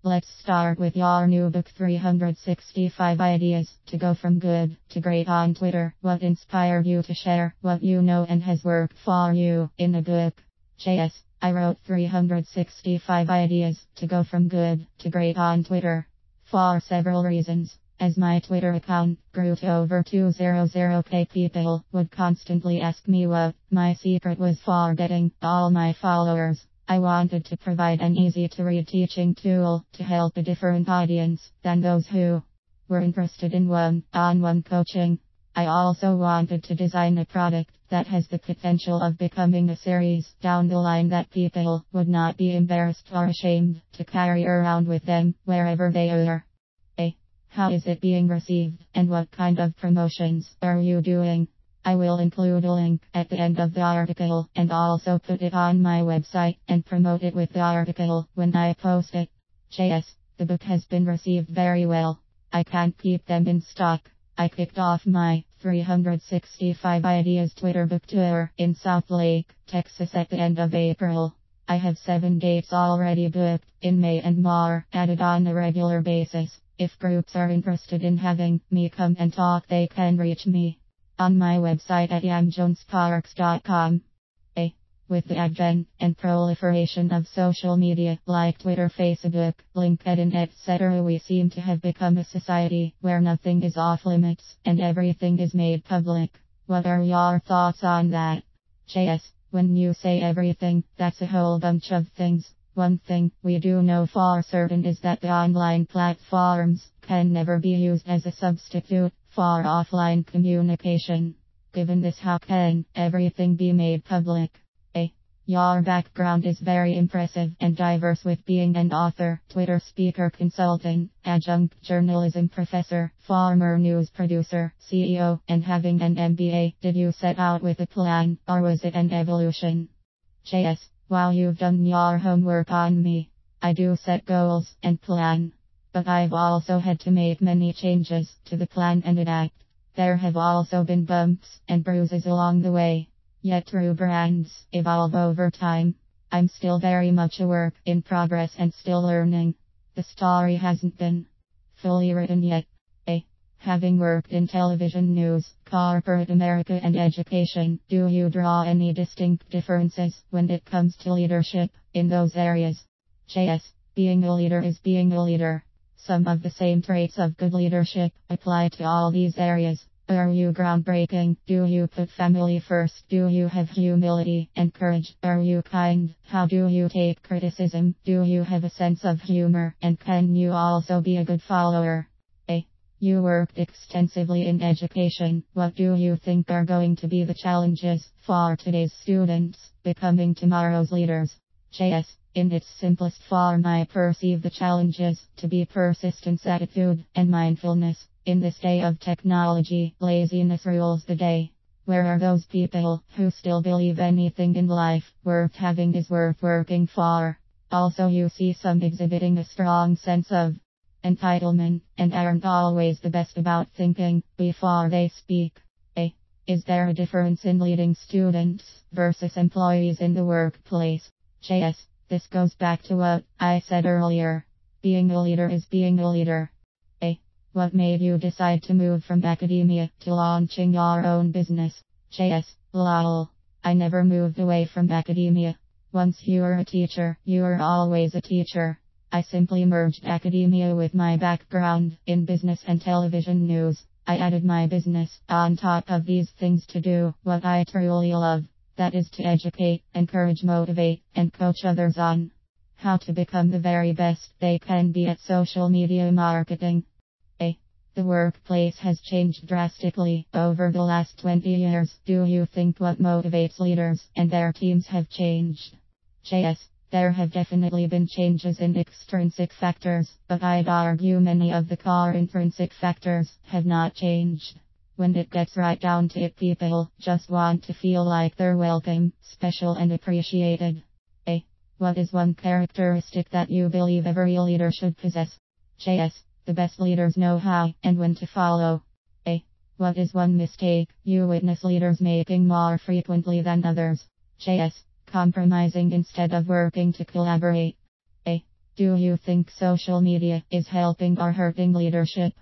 Let's start with your new book, 365 Ideas to Go From Good to Great on Twitter. What inspired you to share what you know and has worked for you in a book? I wrote 365 Ideas to Go From Good to Great on Twitter for several reasons. As my Twitter account grew to over 200k, people would constantly ask me what my secret was for getting all my followers. I wanted to provide an easy-to-read teaching tool to help a different audience than those who were interested in one-on-one coaching. I also wanted to design a product that has the potential of becoming a series down the line that people would not be embarrassed or ashamed to carry around with them wherever they are. How is it being received, and what kind of promotions are you doing? I will include a link at the end of the article and also put it on my website and promote it with the article when I post it. The book has been received very well. I can't keep them in stock. I kicked off my 365 Ideas Twitter book tour in South Lake, Texas at the end of April. I have 7 dates already booked in May and more added on a regular basis. If groups are interested in having me come and talk, they can reach me on my website at yamjonesparks.com. With the advent and proliferation of social media like Twitter, Facebook, LinkedIn, etc., we seem to have become a society where nothing is off limits and everything is made public. What are your thoughts on that? When you say everything, that's a whole bunch of things. One thing we do know for certain is that the online platforms can never be used as a substitute for offline communication. Given this, how can everything be made public? Your background is very impressive and diverse, with being an author, Twitter speaker, consultant, adjunct journalism professor, former news producer, CEO, and having an MBA. Did you set out with a plan, or was it an evolution? While you've done your homework on me, I do set goals and plan. But I've also had to make many changes to the plan and adapt. There have also been bumps and bruises along the way. Yet true brands evolve over time. I'm still very much a work in progress and still learning. The story hasn't been fully written yet. Having worked in television, news, corporate America, and education, do you draw any distinct differences when it comes to leadership in those areas? Being a leader is being a leader. Some of the same traits of good leadership apply to all these areas. Are you groundbreaking? Do you put family first? Do you have humility and courage? Are you kind? How do you take criticism? Do you have a sense of humor? And can you also be a good follower? You worked extensively in education. What do you think are going to be the challenges for today's students becoming tomorrow's leaders? In its simplest form, I perceive the challenges to be persistence, attitude, and mindfulness. In this day of technology, laziness rules the day. Where are those people who still believe anything in life worth having is worth working for? Also, you see some exhibiting a strong sense of entitlement and aren't always the best about thinking before they speak. Is there a difference in leading students versus employees in the workplace? This goes back to what I said earlier. Being a leader is being a leader. What made you decide to move from academia to launching your own business? Lol. I never moved away from academia. Once you are a teacher, you are always a teacher. I simply merged academia with my background in business and television news. I added my business on top of these things to do what I truly love. That is to educate, encourage, motivate, and coach others on how to become the very best they can be at social media marketing. The workplace has changed drastically over the last 20 years. Do you think what motivates leaders and their teams have changed? There have definitely been changes in extrinsic factors, but I'd argue many of the core intrinsic factors have not changed. When it gets right down to it, people just want to feel like they're welcome, special, and appreciated. What is one characteristic that you believe every leader should possess? The best leaders know how and when to follow. What is one mistake you witness leaders making more frequently than others? Compromising instead of working to collaborate. Do you think social media is helping or hurting leadership?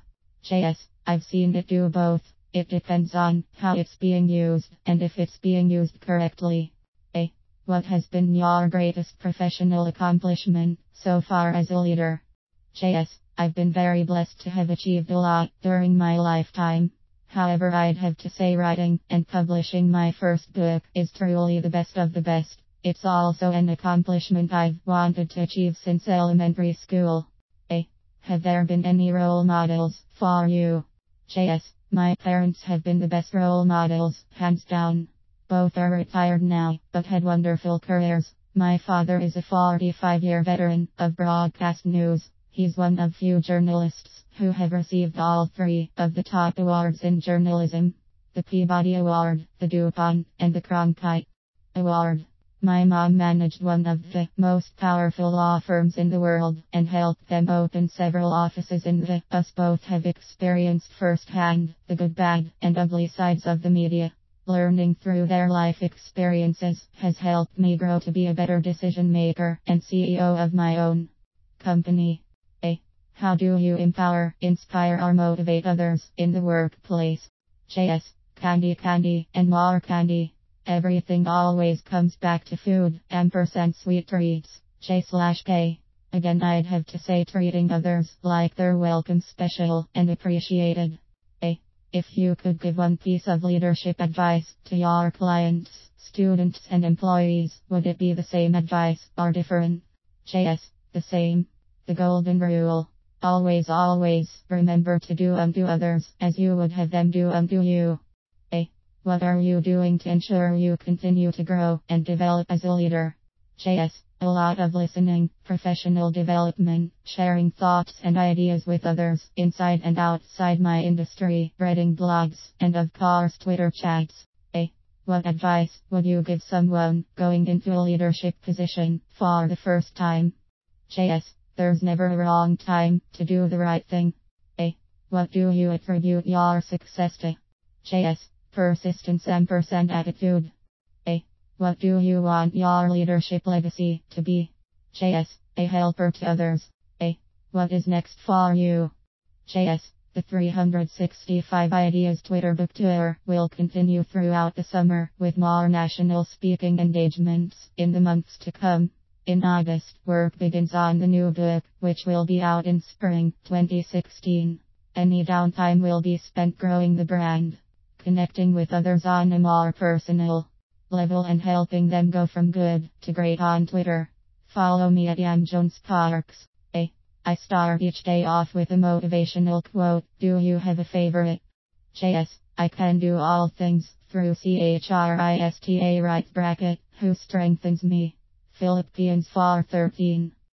JS, I've seen it do both. It depends on how it's being used and if it's being used correctly. A. What has been your greatest professional accomplishment so far as a leader? JS, I've been very blessed to have achieved a lot during my lifetime. However, I'd have to say writing and publishing my first book is truly the best of the best. It's also an accomplishment I've wanted to achieve since elementary school. A. Have there been any role models for you? JS, my parents have been the best role models, hands down. Both are retired now, but had wonderful careers. My father is a 45-year veteran of broadcast news. He's one of few journalists who have received all three of the top awards in journalism: the Peabody Award, the DuPont, and the Cronkite Award. My mom managed one of the most powerful law firms in the world and helped them open several offices in the US. Both have experienced firsthand the good, bad, and ugly sides of the media. Learning through their life experiences has helped me grow to be a better decision maker and CEO of my own company. A. How do you empower, inspire, or motivate others in the workplace? JS, candy, and more candy. Everything always comes back to food, & sweet treats. J/K. Again, I'd have to say treating others like they're welcome, special, and appreciated. A. If you could give one piece of leadership advice to your clients, students, and employees, would it be the same advice or different? JS, the same. The golden rule. Always remember to do unto others as you would have them do unto you. A. What are you doing to ensure you continue to grow and develop as a leader? JS, a lot of listening, professional development, sharing thoughts and ideas with others inside and outside my industry, reading blogs, and of course Twitter chats. A. What advice would you give someone going into a leadership position for the first time? JS, there's never a wrong time to do the right thing. A. What do you attribute your success to? JS, persistence & attitude. A. What do you want your leadership legacy to be? JS, a helper to others. A. What is next for you? JS, the 365 Ideas Twitter book tour will continue throughout the summer with more national speaking engagements in the months to come. In August, work begins on the new book, which will be out in spring 2016. Any downtime will be spent growing the brand, connecting with others on a more personal level, and helping them go from good to great on Twitter. Follow me at @YamJonesParks. A. I start each day off with a motivational quote. Do you have a favorite? JS, I can do all things through Christa, right bracket, who strengthens me. Philippians 4:13.